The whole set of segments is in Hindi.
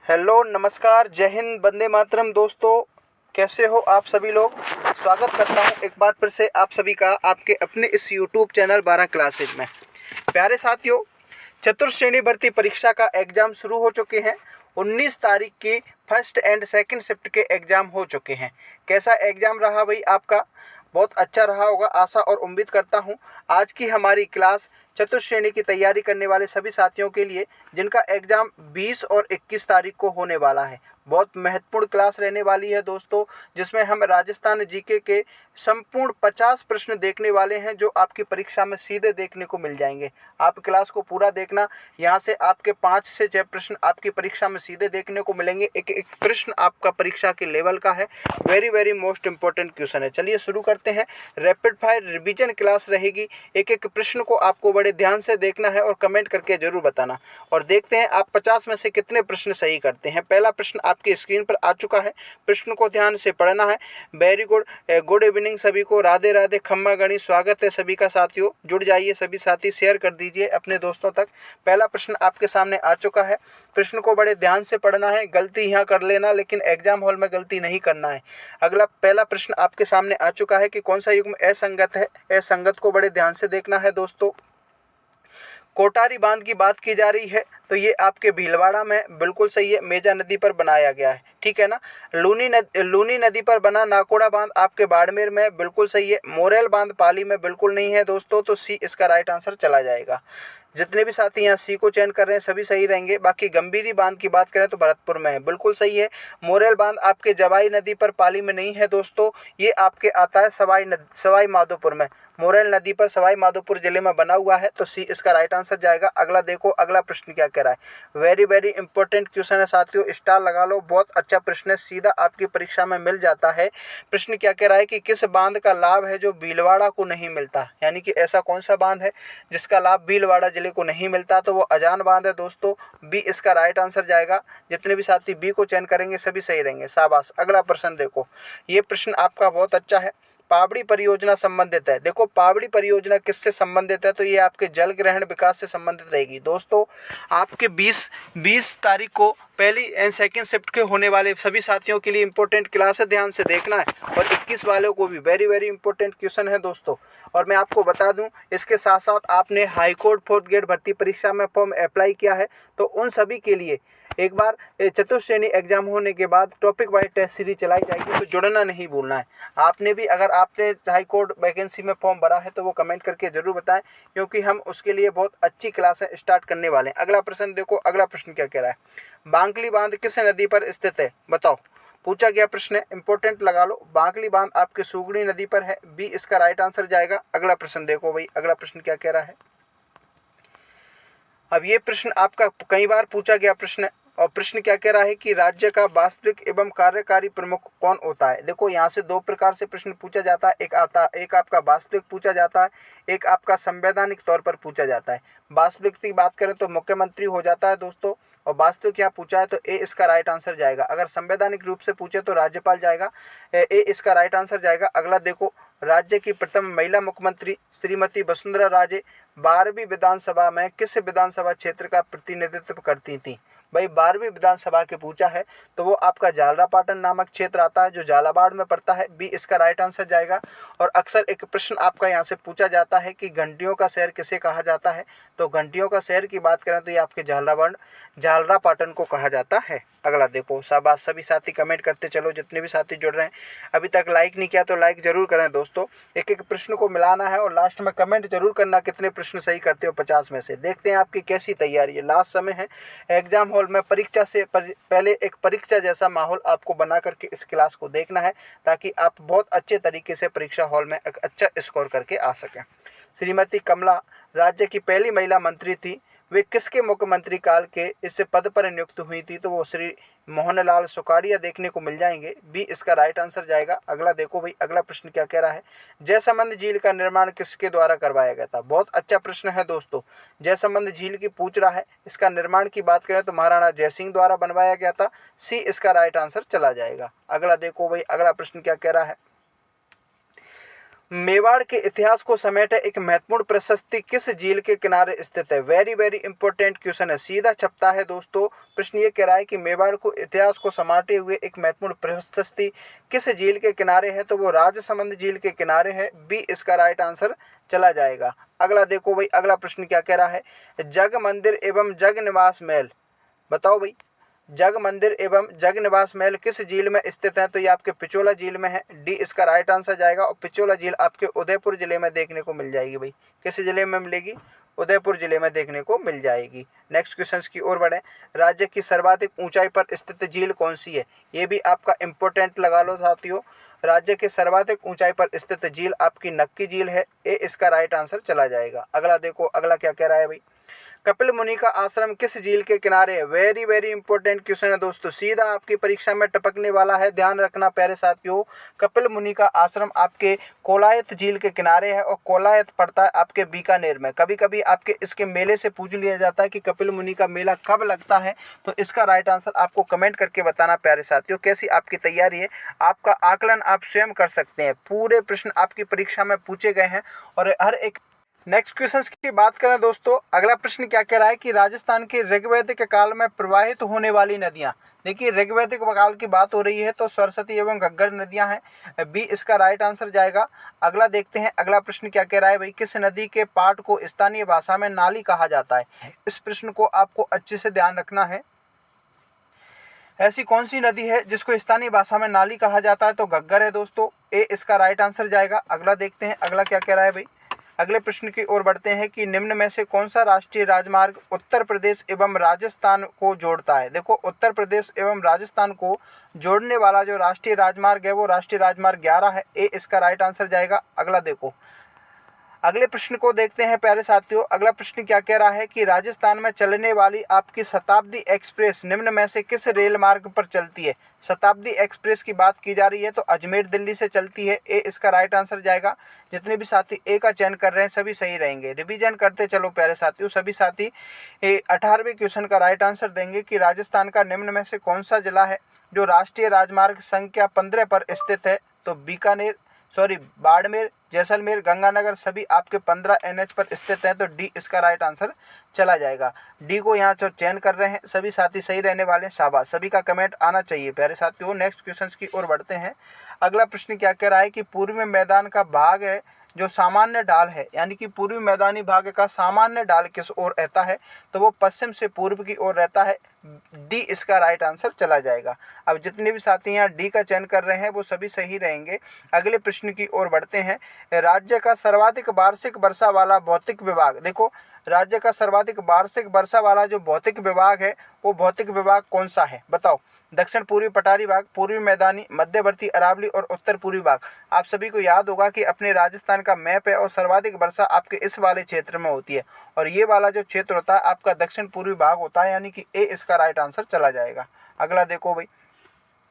हेलो, नमस्कार, जय हिंद, वंदे मातरम। दोस्तों, कैसे हो आप सभी लोग। स्वागत करता हूं एक बार फिर से आप सभी का आपके अपने इस यूट्यूब चैनल 12 क्लासेज में। प्यारे साथियों, चतुर्थ श्रेणी भर्ती परीक्षा का एग्ज़ाम शुरू हो चुके हैं। 19 तारीख की फर्स्ट एंड सेकंड शिफ्ट के एग्ज़ाम हो चुके हैं। कैसा एग्ज़ाम रहा भाई आपका? बहुत अच्छा रहा होगा, आशा और उम्मीद करता हूँ। आज की हमारी क्लास चतुर्थ श्रेणी की तैयारी करने वाले सभी साथियों के लिए, जिनका एग्ज़ाम 20 और 21 तारीख को होने वाला है। बहुत महत्वपूर्ण क्लास रहने वाली है दोस्तों, जिसमें हम राजस्थान जीके के संपूर्ण 50 प्रश्न देखने वाले हैं, जो आपकी परीक्षा में सीधे देखने को मिल जाएंगे। आप क्लास को पूरा देखना, यहाँ से आपके 5 से 6 प्रश्न आपकी परीक्षा में सीधे देखने को मिलेंगे। एक एक प्रश्न आपका परीक्षा के लेवल का है। Very very most important question है। चलिए शुरू करते हैं। रैपिड फायर रिवीजन क्लास रहेगी। एक एक प्रश्न को आपको बड़े ध्यान से देखना है और कमेंट करके जरूर बताना। और देखते हैं आप 50 में से कितने प्रश्न सही करते हैं। पहला प्रश्न आपकी स्क्रीन पर आ चुका है। प्रश्न को ध्यान से पढ़ना है। Very good. गुड इवनिंग सभी को, राधे राधे, खम्मा गणी, स्वागत है सभी का साथियों। जुड़ जाइए सभी साथी, शेयर कर दीजिए अपने दोस्तों तक। पहला प्रश्न आपके सामने आ चुका है। प्रश्न को बड़े ध्यान से पढ़ना है। गलती यहाँ कर लेना, लेकिन एग्जाम हॉल में गलती नहीं करना है। अगला पहला प्रश्न आपके सामने आ चुका है कि कौन सा युग्म असंगत है। असंगत को बड़े ध्यान से देखना है दोस्तों। कोटारी बांध की बात की जा रही है, तो ये आपके भीलवाड़ा में बिल्कुल सही है। मेजा नदी पर बनाया गया है, ठीक है ना। लूनी नदी पर बना नाकोड़ा बांध आपके बाड़मेर में, बिल्कुल सही है। मोरेल बांध पाली में बिल्कुल नहीं है दोस्तों, तो सी इसका राइट आंसर चला जाएगा। जितने भी साथी यहाँ सी को चयन कर रहे हैं सभी सही रहेंगे। बाकी गंभीरी बांध की बात करें तो भरतपुर में है, बिल्कुल सही है। मोरेल बांध आपके जवाई नदी पर पाली में नहीं है दोस्तों, ये आपके आता है सवाई माधोपुर में। मोरेल नदी पर सवाई माधोपुर जिले में बना हुआ है, तो सी इसका राइट आंसर जाएगा। अगला देखो, अगला प्रश्न क्या कह रहा है। वेरी वेरी इंपॉर्टेंट क्वेश्चन है साथियों, स्टार लगा लो। बहुत अच्छा प्रश्न है, सीधा आपकी परीक्षा में मिल जाता है। प्रश्न क्या कह रहा है कि किस बांध का लाभ है जो भीलवाड़ा को नहीं मिलता, यानी कि ऐसा कौन सा बांध है जिसका लाभ भीलवाड़ा जिले को नहीं मिलता, तो वो अजान बांध है दोस्तों। बी इसका राइट आंसर जाएगा। जितने भी साथी बी को चयन करेंगे सभी सही रहेंगे, शाबाश। अगला प्रश्न देखो, ये प्रश्न आपका बहुत अच्छा है। पावड़ी परियोजना संबंधित है। देखो, पावड़ी परियोजना किससे संबंधित है, तो ये आपके जल ग्रहण विकास से संबंधित रहेगी दोस्तों। आपके 20 तारीख को पहली एंड सेकंड शिफ्ट के होने वाले सभी साथियों के लिए इंपॉर्टेंट क्लास है, ध्यान से देखना है। और 21 वालों को भी वेरी वेरी इंपॉर्टेंट क्वेश्चन है दोस्तों। और मैं आपको बता दूं, इसके साथ साथ आपने हाई कोर्ट 4th ग्रेड भर्ती परीक्षा में फॉर्म अप्लाई किया है, तो उन सभी के लिए एक बार चतुर्थ श्रेणी एग्जाम होने के बाद टॉपिक वाइज टेस्ट सीरीज चलाई जाएगी, तो जुड़ना नहीं भूलना है। आपने भी, अगर आपने हाई कोर्ट वैकेंसी में फॉर्म भरा है, तो वो कमेंट करके जरूर बताएं, क्योंकि हम उसके लिए बहुत अच्छी क्लासें स्टार्ट करने वाले हैं। अगला प्रश्न देखो, अगला प्रश्न क्या कह रहा है। बांकली बांध किस नदी पर स्थित है, बताओ। पूछा गया प्रश्न है, इंपॉर्टेंट लगा लो। बांकली बांध आपके सुगड़ी नदी पर है, बी इसका राइट आंसर जाएगा। अगला प्रश्न देखो भाई, अगला प्रश्न क्या कह रहा है। अब ये प्रश्न आपका कई बार पूछा गया प्रश्न है, और प्रश्न क्या कह रहा है कि राज्य का वास्तविक एवं कार्यकारी प्रमुख कौन होता है। देखो, यहाँ से दो प्रकार से प्रश्न पूछा जाता है। एक आपका वास्तविक पूछा जाता है, एक आपका संवैधानिक तौर पर पूछा जाता है। वास्तविक की बात करें तो मुख्यमंत्री हो जाता है दोस्तों, और वास्तविक यहाँ पूछा है तो ए इसका राइट आंसर जाएगा। अगर संवैधानिक रूप से पूछे तो राज्यपाल जाएगा, ए इसका राइट आंसर जाएगा। अगला देखो, राज्य की प्रथम महिला मुख्यमंत्री श्रीमती वसुंधरा राजे 12वीं विधानसभा में किस विधानसभा क्षेत्र का प्रतिनिधित्व करती थी। भाई 12वीं विधानसभा के पूछा है, तो वो आपका झालरापाटन नामक क्षेत्र आता है, जो झालावाड़ में पड़ता है। बी इसका राइट आंसर जाएगा। और अक्सर एक प्रश्न आपका यहाँ से पूछा जाता है कि घंटियों का शहर किसे कहा जाता है, तो घंटियों का शहर की बात करें तो ये आपके झालरापाटन को कहा जाता है। अगला देखो, शाबाश, सभी साथी कमेंट करते चलो, जितने भी साथी जुड़ रहे हैं। अभी तक लाइक नहीं किया तो लाइक जरूर करें दोस्तों। एक एक प्रश्न को मिलाना है, और लास्ट में कमेंट जरूर करना कितने प्रश्न सही करते हो 50 में से। देखते हैं आपकी कैसी तैयारी है। लास्ट समय है एग्जाम हॉल में, परीक्षा से पहले एक परीक्षा जैसा माहौल आपको बना करके इस क्लास को देखना है, ताकि आप बहुत अच्छे तरीके से परीक्षा हॉल में एक अच्छा स्कोर करके आ सकें। श्रीमती कमला राज्य की पहली महिला मंत्री थी, वे किसके मुख्यमंत्री काल के इस पद पर नियुक्त हुई थी, तो वो श्री मोहनलाल सुखाड़िया देखने को मिल जाएंगे। बी इसका राइट आंसर जाएगा। अगला देखो भाई, अगला प्रश्न क्या कह रहा है। जयसमंद झील का निर्माण किसके द्वारा करवाया गया था। बहुत अच्छा प्रश्न है दोस्तों। जयसमंद झील की पूछ रहा है, इसका निर्माण की बात करें तो महाराणा जयसिंह द्वारा बनवाया गया था। सी इसका राइट आंसर चला जाएगा। अगला देखो भाई, अगला प्रश्न क्या कह रहा है। मेवाड़ के इतिहास को समेटे एक महत्वपूर्ण प्रशस्ति किस झील के किनारे स्थित है? वेरी वेरी इंपॉर्टेंट क्वेश्चन है, सीधा छपता है दोस्तों। प्रश्न ये कह रहा है कि मेवाड़ को इतिहास को समेटे हुए एक महत्वपूर्ण प्रशस्ति किस झील के किनारे है? तो वो राजसमंद झील के किनारे है। बी इसका राइट आंसर चला जाएगा। अगला देखो भाई, अगला प्रश्न क्या कह रहा है? जग मंदिर एवं जग निवास महल, बताओ भाई, जग मंदिर एवं जग निवास महल किस झील में स्थित है? तो ये आपके पिचोला झील में है। डी इसका राइट आंसर जाएगा। और पिचोला झील आपके उदयपुर जिले में देखने को मिल जाएगी भाई। किस जिले में मिलेगी? उदयपुर जिले में देखने को मिल जाएगी। नेक्स्ट क्वेश्चन की ओर बढ़े। राज्य की सर्वाधिक ऊंचाई पर स्थित झील कौन सी है? ये भी आपका इंपॉर्टेंट लगा लो साथियों। राज्य के सर्वाधिक ऊंचाई पर स्थित झील आपकी नक्की झील है। ए इसका राइट आंसर चला जाएगा। अगला देखो, अगला क्या कह रहा है भाई? कपिल मुनि का आश्रम किस झील के किनारे है? वेरी वेरी इंपॉर्टेंट क्वेश्चन है दोस्तों, सीधा आपकी परीक्षा में टपकने वाला है, ध्यान रखना प्यारे साथियों। कपिल मुनि का आश्रम आपके कोलायत झील के किनारे है। और कोलायत पड़ता है आपके बीकानेर में। कभी कभी आपके इसके मेले से पूछ लिया जाता है कि कपिल मुनि का मेला कब लगता है। तो इसका राइट आंसर आपको कमेंट करके बताना प्यारे साथियों। कैसी आपकी तैयारी है? आपका आकलन आप स्वयं कर सकते हैं। पूरे प्रश्न आपकी परीक्षा में पूछे गए हैं और हर एक। नेक्स्ट क्वेश्चन की बात करें दोस्तों, अगला प्रश्न क्या कह रहा है कि राजस्थान के ऋग्वैदिक काल में प्रवाहित होने वाली नदियां। देखिए, ऋग्वैदिक काल की बात हो रही है तो सरस्वती एवं घग्गर नदियां हैं। बी इसका राइट आंसर जाएगा। अगला देखते हैं, अगला प्रश्न क्या कह रहा है भाई? किस नदी के पाट को स्थानीय भाषा में नाली कहा जाता है? इस प्रश्न को आपको अच्छे से ध्यान रखना है। ऐसी कौन सी नदी है जिसको स्थानीय भाषा में नाली कहा जाता है? तो घग्गर है दोस्तों। ए इसका राइट आंसर जाएगा। अगला देखते हैं, अगला क्या कह रहा है भाई? अगले प्रश्न की ओर बढ़ते हैं कि निम्न में से कौन सा राष्ट्रीय राजमार्ग उत्तर प्रदेश एवं राजस्थान को जोड़ता है? देखो, उत्तर प्रदेश एवं राजस्थान को जोड़ने वाला जो राष्ट्रीय राजमार्ग है वो राष्ट्रीय राजमार्ग 11 है। ए इसका राइट आंसर जाएगा। अगला देखो, अगले प्रश्न को देखते हैं प्यारे साथियों। अगला प्रश्न क्या कह रहा है कि राजस्थान में चलने वाली आपकी शताब्दी एक्सप्रेस निम्न में से किस रेल मार्ग पर चलती है? शताब्दी एक्सप्रेस की बात की जा रही है तो अजमेर दिल्ली से चलती है। ए इसका राइट आंसर जाएगा। जितने भी साथी ए का चयन कर रहे हैं सभी सही रहेंगे। रिवीजन करते चलो प्यारे साथियों। सभी साथी 18वें क्वेश्चन का राइट आंसर देंगे कि राजस्थान का निम्न में से कौन सा जिला है जो राष्ट्रीय राजमार्ग संख्या 15 पर स्थित है? तो बीकानेर, बाड़मेर, जैसलमेर, गंगानगर सभी आपके 15 NH पर स्थित हैं। तो डी इसका राइट आंसर चला जाएगा। डी को यहाँ जो चयन कर रहे हैं सभी साथी सही रहने वाले हैं। शाबाश, सभी का कमेंट आना चाहिए प्यारे साथियों। नेक्स्ट क्वेश्चन की ओर बढ़ते हैं। अगला प्रश्न क्या कह रहा है कि पूर्वी मैदान का भाग है जो सामान्य ढाल है, यानी कि पूर्वी मैदानी भाग का सामान्य ढाल किस ओर रहता है? तो वो पश्चिम से पूर्व की ओर रहता है। डी इसका राइट आंसर चला जाएगा। अब जितने भी साथी यहाँ डी का चयन कर रहे हैं वो सभी सही रहेंगे। अगले प्रश्न की ओर बढ़ते हैं। राज्य का सर्वाधिक वार्षिक वर्षा वाला भौतिक विभाग, देखो, राज्य का सर्वाधिक वार्षिक वर्षा वाला जो भौतिक विभाग है वो भौतिक विभाग कौन सा है? बताओ। दक्षिण पूर्वी पठारी भाग, पूर्वी मैदानी, मध्यवर्ती अरावली और उत्तर पूर्वी भाग। आप सभी को याद होगा कि अपने राजस्थान का मैप है और सर्वाधिक वर्षा आपके इस वाले क्षेत्र में होती है और ये वाला जो क्षेत्र होता है आपका दक्षिण पूर्वी भाग होता है, यानी कि ए इसका राइट आंसर चला जाएगा। अगला देखो भाई,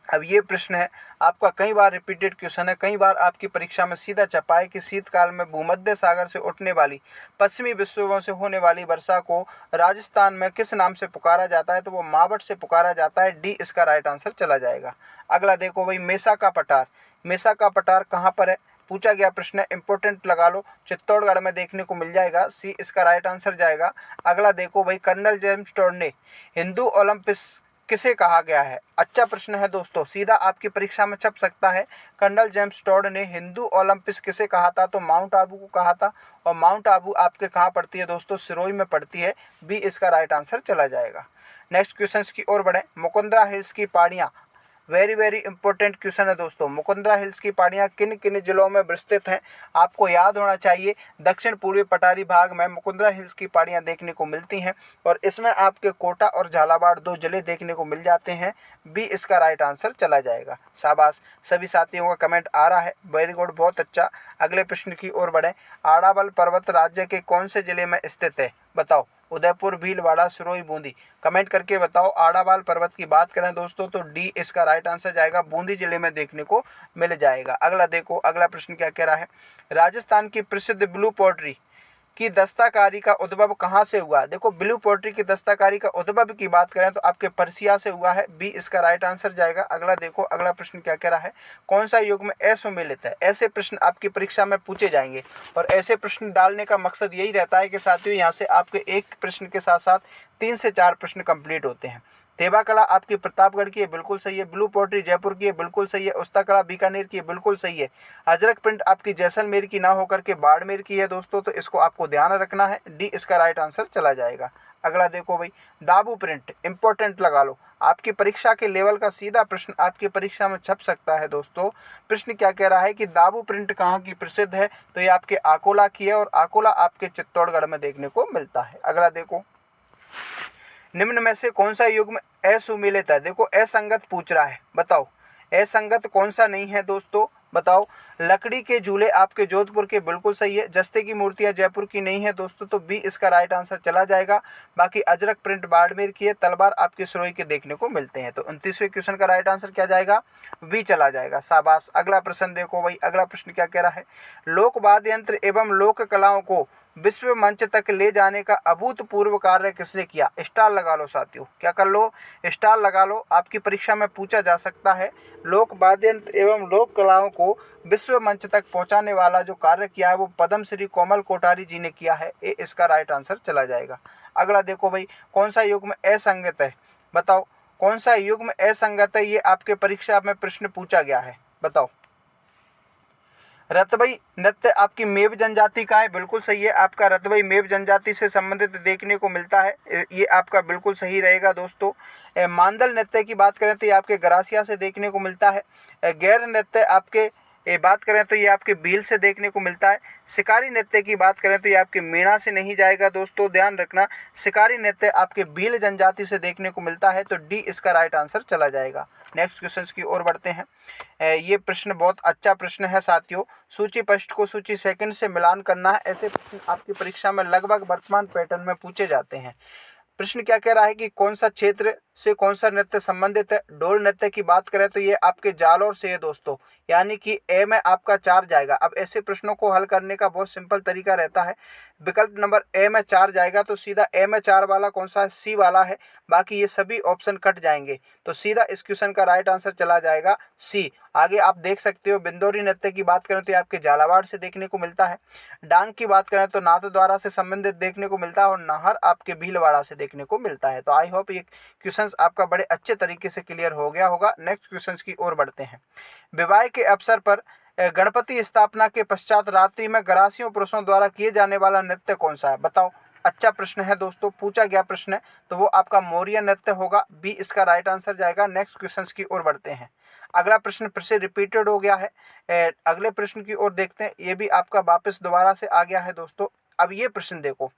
अब ये प्रश्न है आपका कई बार रिपीटेड क्वेश्चन है, कई बार आपकी परीक्षा में सीधा छपा है कि शीतकाल में भूमध्य सागर से उठने वाली पश्चिमी विक्षोभों से होने वाली वर्षा को राजस्थान में किस नाम से पुकारा जाता है? तो वो मावट से पुकारा जाता है। डी इसका राइट आंसर चला जाएगा। अगला देखो भाई, मेसा का पठार, मेसा का पठार कहाँ पर है? पूछा गया प्रश्न है, इंपॉर्टेंट लगा लो, चित्तौड़गढ़ में देखने को मिल जाएगा। सी इसका राइट आंसर जाएगा। अगला देखो भाई, कर्नल जेम्स टोड ने हिंदू ओलंपिक्स किसे कहा गया है? अच्छा प्रश्न है दोस्तों, सीधा आपकी परीक्षा में छप सकता है। कर्नल जेम्स टोड ने हिंदू ओलंपिक्स किसे कहा था? तो माउंट आबू को कहा था। और माउंट आबू आपके कहाँ पड़ती है दोस्तों? सिरोही में पड़ती है। बी इसका राइट आंसर चला जाएगा। नेक्स्ट क्वेश्चन की ओर बढ़े। मुकुंदरा हिल्स की पहाड़ियाँ, वेरी वेरी इंपॉर्टेंट क्वेश्चन है दोस्तों। मुकुंदरा हिल्स की पहाड़ियाँ किन किन जिलों में विस्तृत हैं? आपको याद होना चाहिए, दक्षिण पूर्वी पठारी भाग में मुकुंदरा हिल्स की पहाड़ियाँ देखने को मिलती हैं और इसमें आपके कोटा और झालावाड़ 2 जिले देखने को मिल जाते हैं। बी इसका राइट आंसर चला जाएगा। शाबाश, सभी साथियों का कमेंट आ रहा है, वेरी गुड, बहुत अच्छा। अगले प्रश्न की ओर बढ़ें। आड़ाबल पर्वत राज्य के कौन से जिले में स्थित है? बताओ। उदयपुर, भीलवाड़ा, सिरोही, बूंदी। कमेंट करके बताओ। आड़ाबाल पर्वत की बात करें दोस्तों तो डी इसका राइट आंसर जाएगा, बूंदी जिले में देखने को मिल जाएगा। अगला देखो, अगला प्रश्न क्या कह रहा है? राजस्थान की प्रसिद्ध ब्लू पोट्री की दस्तकारी का उद्भव कहाँ से हुआ? देखो ब्लू पोएट्री की दस्तकारी का उद्भव की बात करें तो आपके पर्सिया से हुआ है, बी इसका राइट आंसर जाएगा। अगला देखो, अगला प्रश्न क्या कह रहा है, कौन सा युग में असुमेलित है? ऐसे प्रश्न आपकी परीक्षा में पूछे जाएंगे और ऐसे प्रश्न डालने का मकसद यही रहता है कि साथियों यहाँ से आपके एक प्रश्न के साथ साथ 3 से 4 प्रश्न कंप्लीट होते हैं। थेबा कला आपकी प्रतापगढ़ की है, बिल्कुल सही है। ब्लू पोएट्री जयपुर की है, बिल्कुल सही है। उस्ता कला बीकानेर की है, बिल्कुल सही है। अजरक प्रिंट आपकी जैसलमेर की ना होकर के बाड़मेर की है दोस्तों, तो इसको आपको ध्यान रखना है, डी इसका राइट आंसर चला जाएगा। अगला देखो भाई, दाबू प्रिंट इंपॉर्टेंट लगा लो, आपकी परीक्षा के लेवल का सीधा प्रश्न आपकी परीक्षा में छप सकता है दोस्तों। प्रश्न क्या कह रहा है कि दाबू प्रिंट कहाँ की प्रसिद्ध है? तो ये आपके अकोला की है और अकोला आपके चित्तौड़गढ़ में देखने को मिलता है। अगला देखो, निम्न में से कौन सा युग्म असुमेलित है? देखो असंगत पूछ रहा है, बताओ असंगत कौन सा नहीं है दोस्तों, बताओ। लकड़ी के झूले आपके जोधपुर के, बिल्कुल सही है। जस्ते की मूर्तियां जयपुर की नहीं है दोस्तों, तो बी इसका राइट आंसर चला जाएगा। बाकी अजरक प्रिंट बाड़मेर की है, तलवार आपके सिरोही के देखने को मिलते हैं। तो 29वें क्वेश्चन का राइट आंसर क्या जाएगा? बी चला जाएगा, शाबाश। अगला प्रश्न देखो भाई, अगला प्रश्न क्या कह रहा है, लोक वाद्य यंत्र एवं लोक कलाओं को विश्व मंच तक ले जाने का अभूतपूर्व कार्य किसने किया? स्टार लगा लो साथियों, क्या कर लो, स्टार लगा लो, आपकी परीक्षा में पूछा जा सकता है। लोक वाद्य यंत्र एवं लोक कलाओं को विश्व मंच तक पहुंचाने वाला जो कार्य किया है वो पद्म श्री कोमल कोठारी जी ने किया है, ये इसका राइट आंसर चला जाएगा। अगला देखो भाई, कौन सा युग्म असंगत है? बताओ कौन सा युग्म असंगत है, ये आपके परीक्षा में प्रश्न पूछा गया है, बताओ। रतबई नृत्य आपकी मेव जनजाति का है, बिल्कुल सही है। आपका रतबई मेव जनजाति से संबंधित देखने को मिलता है, ये आपका बिल्कुल सही रहेगा दोस्तों। मांदल नृत्य की बात करें तो ये आपके गरासिया से देखने को मिलता है। गैर नृत्य आपके बात करें तो ये आपके भील से देखने को मिलता है। शिकारी नृत्य की बात करें तो ये आपके मीणा से नहीं जाएगा दोस्तों, ध्यान रखना। शिकारी नृत्य आपके भील जनजाति से देखने को मिलता है, तो डी इसका राइट आंसर चला जाएगा। नेक्स्ट क्वेश्चन की ओर बढ़ते हैं। ये प्रश्न बहुत अच्छा प्रश्न है साथियों। सूची फर्स्ट को सूची सेकंड से मिलान करना है, ऐसे प्रश्न आपकी परीक्षा में लगभग वर्तमान पैटर्न में पूछे जाते हैं। प्रश्न क्या कह रहा है कि कौन सा क्षेत्र से कौन सा नृत्य संबंधित है? ढोल नृत्य की बात करें तो ये आपके जालौर से है दोस्तों, यानी कि ए में आपका 4 जाएगा। अब ऐसे प्रश्नों को हल करने का बहुत सिंपल तरीका रहता है, विकल्प नंबर ए में 4 जाएगा तो सीधा ए में 4 वाला कौन सा है? सी वाला है। बाकी ये सभी ऑप्शन कट जाएंगे, तो सीधा इस क्वेश्चन का राइट आंसर चला जाएगा सी। आगे आप देख सकते हो, बिंदौरी नृत्य की बात करें तो ये आपके झालावाड़ से देखने को मिलता है। डांग की बात करें तो नाथद्वारा से संबंधित देखने को मिलता है और नाहर आपके भीलवाड़ा से देखने को मिलता है। तो आई होप ये क्वेश्चंस आपका बड़े अच्छे तरीके से क्लियर हो गया होगा। नेक्स्ट क्वेश्चंस की ओर बढ़ते हैं। विवाह के अवसर पर गणपति स्थापना के पश्चात रात्रि में गरासियों पुरुषों द्वारा किए जाने वाला नृत्य कौन सा है? बताओ। अच्छा प्रश्न है दोस्तों, पूछा गया प्रश्न है, तो वो आपका मौर्य नृत्य होगा, बी इसका राइट आंसर जाएगा। नेक्स्ट क्वेश्चंस की ओर बढ़ते हैं। अगला प्रश्न फिर से रिपीटेड हो गया है। अगले प्रश्न की ओर देखते हैं, ये भी आपका वापस दोबारा से आ गया है दोस्तों। अब ये प्रश्न देखो,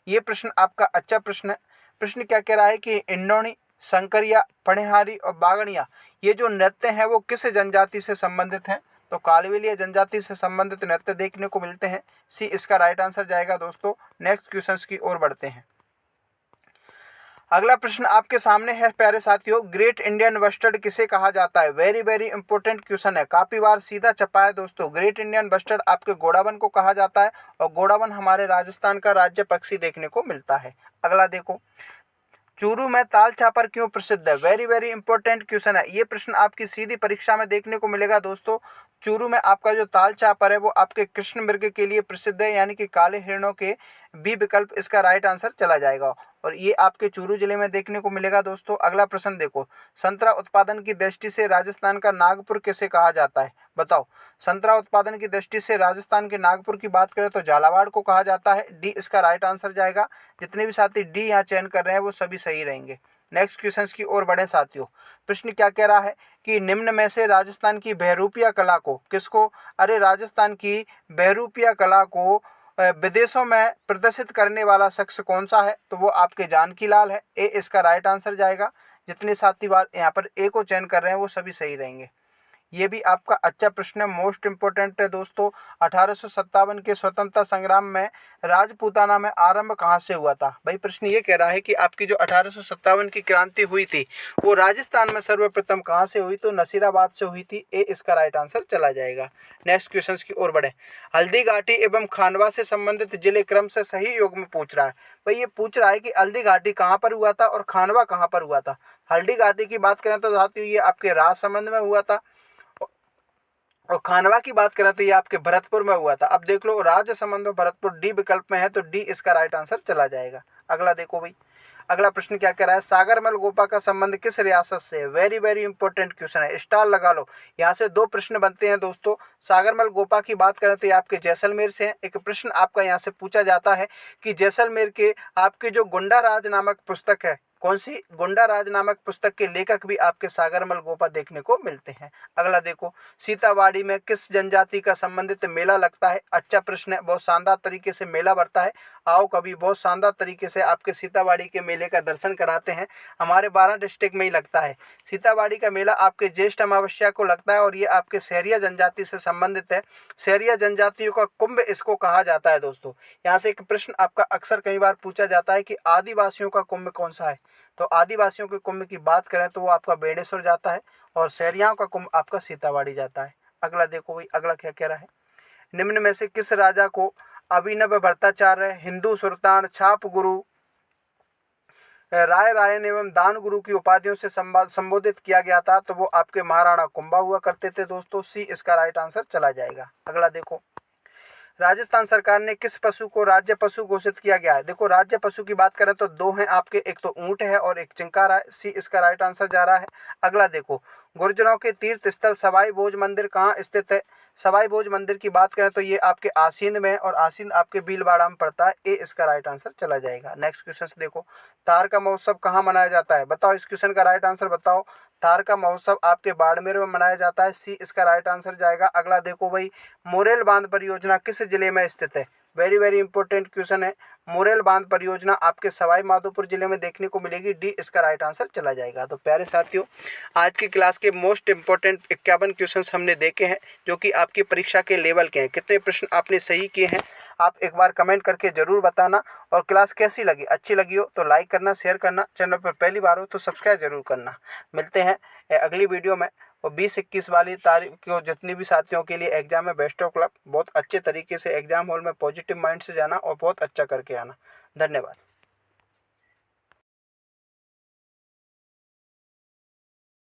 ये प्रश्न आपका अच्छा प्रश्न है। प्रश्न क्या कह रहा है कि इंडोनी, शंकरिया, पणिहारी और बागड़िया, ये जो नृत्य हैं वो किस जनजाति से संबंधित हैं? तो कालवेलिया जनजाति से संबंधित नृत्य देखने को मिलते हैं, सी इसका राइट आंसर जाएगा दोस्तों। नेक्स्ट क्वेश्चंस की ओर बढ़ते हैं। अगला प्रश्न आपके सामने है प्यारे साथियों, ग्रेट इंडियन बस्टर्ड किसे कहा जाता है? वेरी वेरी इंपॉर्टेंट क्वेश्चन है, काफी बार सीधा छपा है दोस्तों। ग्रेट इंडियन बस्टर्ड आपके गोडावन को कहा जाता है और गोडावन हमारे राजस्थान का राज्य पक्षी देखने को मिलता है। अगला देखो, चूरू में ताल छापर क्यों प्रसिद्ध है? वेरी वेरी इंपॉर्टेंट क्वेश्चन है, ये प्रश्न आपकी सीधी परीक्षा में देखने को मिलेगा दोस्तों। चूरू में आपका जो ताल छापर है वो आपके कृष्ण मृग के लिए प्रसिद्ध है, यानी कि काले हिरणों के, बी विकल्प इसका राइट आंसर चला जाएगा और ये आपके चूरू जिले में देखने को मिलेगा दोस्तों। अगला प्रश्न देखो, संतरा उत्पादन की दृष्टि से राजस्थान का नागपुर किसे कहा जाता है? बताओ। संतरा उत्पादन की दृष्टि से राजस्थान के नागपुर की बात करें तो झालावाड़ को कहा जाता है, डी इसका राइट आंसर जाएगा। जितने भी साथी डी यहाँ चयन कर रहे हैं वो सभी सही रहेंगे। नेक्स्ट क्वेश्चन की ओर बढ़े साथियों। प्रश्न क्या कह रहा है कि निम्न में से राजस्थान की बहरूपिया कला को किसको, अरे राजस्थान की बहरूपिया कला को विदेशों में प्रदर्शित करने वाला शख्स कौन सा है? तो वो आपके जानकी लाल है, ए इसका राइट आंसर जाएगा। जितने साथी बात यहाँ पर ए को चयन कर रहे हैं वो सभी सही रहेंगे। ये भी आपका अच्छा प्रश्न है, मोस्ट इम्पोर्टेंट है दोस्तों। 1857 के स्वतंत्रता संग्राम में राजपूताना में आरंभ कहाँ से हुआ था? भाई प्रश्न ये कह रहा है कि आपकी जो 1857 की क्रांति हुई थी वो राजस्थान में सर्वप्रथम कहाँ से हुई? तो नसीराबाद से हुई थी। ए इसका राइट आंसर चला जाएगा। नेक्स्ट क्वेश्चन की ओर बढ़े। हल्दीघाटी एवं खानवा से संबंधित जिले क्रम से सही योग में पूछ रहा है। भाई ये पूछ रहा है कि हल्दीघाटी कहाँ पर हुआ था और खानवा कहाँ पर हुआ था। हल्दीघाटी की बात करें तो साथियों ये आपके राजसमंद में हुआ था और खानवा की बात करें तो ये आपके भरतपुर में हुआ था। अब देख लो राजसमंद और भरतपुर डी विकल्प में है तो डी इसका राइट आंसर चला जाएगा। अगला देखो भाई, अगला प्रश्न क्या कह रहा है? सागरमल गोपा का संबंध किस रियासत से है? वेरी वेरी इंपॉर्टेंट क्वेश्चन है, स्टार लगा लो। यहाँ से दो प्रश्न बनते हैं दोस्तों। सागरमल गोपा की बात करें तो ये आपके जैसलमेर से है। एक प्रश्न आपका यहाँ से पूछा जाता है कि जैसलमेर के आपके जो गुंडा राज नामक पुस्तक है, कौन सी? गुंडा राज नामक पुस्तक के लेखक भी आपके सागरमल गोपा देखने को मिलते हैं। अगला देखो, सीतावाड़ी में किस जनजाति का संबंधित मेला लगता है? अच्छा प्रश्न है, बहुत शानदार तरीके से मेला बढ़ता है। आओ कभी बहुत शानदार तरीके से आपके सीतावाड़ी के मेले का दर्शन कराते हैं। हमारे 12 डिस्ट्रिक्ट में ही लगता है। सीतावाड़ी का मेला आपके ज्येष्ठ अमावस्या को लगता है और ये आपके सहरिया जनजाति से संबंधित है। सहरिया जनजातियों का कुंभ इसको कहा जाता है दोस्तों। यहाँ से एक प्रश्न आपका अक्सर कई बार पूछा जाता है कि आदिवासियों का कुंभ कौन सा है? तो आदिवासियों के कुंभ की बात करें तो वो आपका बेडेश्वर जाता है और सहरियाओं का कुंभ आपका सीतावाड़ी जाता है। अगला देखो भाई, अगला क्या कह रहा है? निम्न में से किस राजा को अभिनव भट्टाचार्य, हिंदू सुल्तान, छाप गुरु, राय रायन एवं दान गुरु की उपाधियों से संबोधित किया गया था? तो वो आपके महाराणा कुंभा हुआ करते थे दोस्तों। सी इसका राइट आंसर चला जाएगा। अगला देखो, राजस्थान सरकार ने किस पशु को राज्य पशु घोषित किया गया है? देखो राज्य पशु की बात करें तो दो हैं आपके, एक तो ऊंट है और एक चिंकारा है। सी इसका राइट आंसर जा रहा है। अगला देखो, गुर्जरों के तीर्थ स्थल सवाई भोज मंदिर कहाँ स्थित है? सवाई भोज मंदिर की बात करें तो ये आपके आसीन में है और आसीन आपके भीलवाड़ा में पड़ता है। ए इसका राइट आंसर चला जाएगा। नेक्स्ट क्वेश्चन देखो, तार का महोत्सव कहाँ मनाया जाता है? बताओ इस क्वेश्चन का राइट आंसर बताओ। तार का महोत्सव आपके बाड़मेर में मनाया जाता है। सी इसका राइट आंसर जाएगा। अगला देखो भाई, मोरेल बांध परियोजना किस जिले में स्थित है? वेरी वेरी इंपॉर्टेंट क्वेश्चन है। मोरेल बांध परियोजना आपके सवाई माधोपुर जिले में देखने को मिलेगी। डी इसका राइट आंसर चला जाएगा। तो प्यारे साथियों, आज की क्लास के मोस्ट इंपॉर्टेंट 51 क्वेश्चंस हमने देखे हैं जो कि आपकी परीक्षा के लेवल के हैं। कितने प्रश्न आपने सही किए हैं आप एक बार कमेंट करके ज़रूर बताना। और क्लास कैसी लगी? अच्छी लगी हो तो लाइक करना, शेयर करना, चैनल पर पहली बार हो तो सब्सक्राइब जरूर करना। मिलते हैं अगली वीडियो में। और 20-21 वाली तारीख को जितनी भी साथियों के लिए एग्जाम है, बेस्ट ऑफ लक। बहुत अच्छे तरीके से एग्जाम हॉल में पॉजिटिव माइंड से जाना और बहुत अच्छा करके आना। धन्यवाद।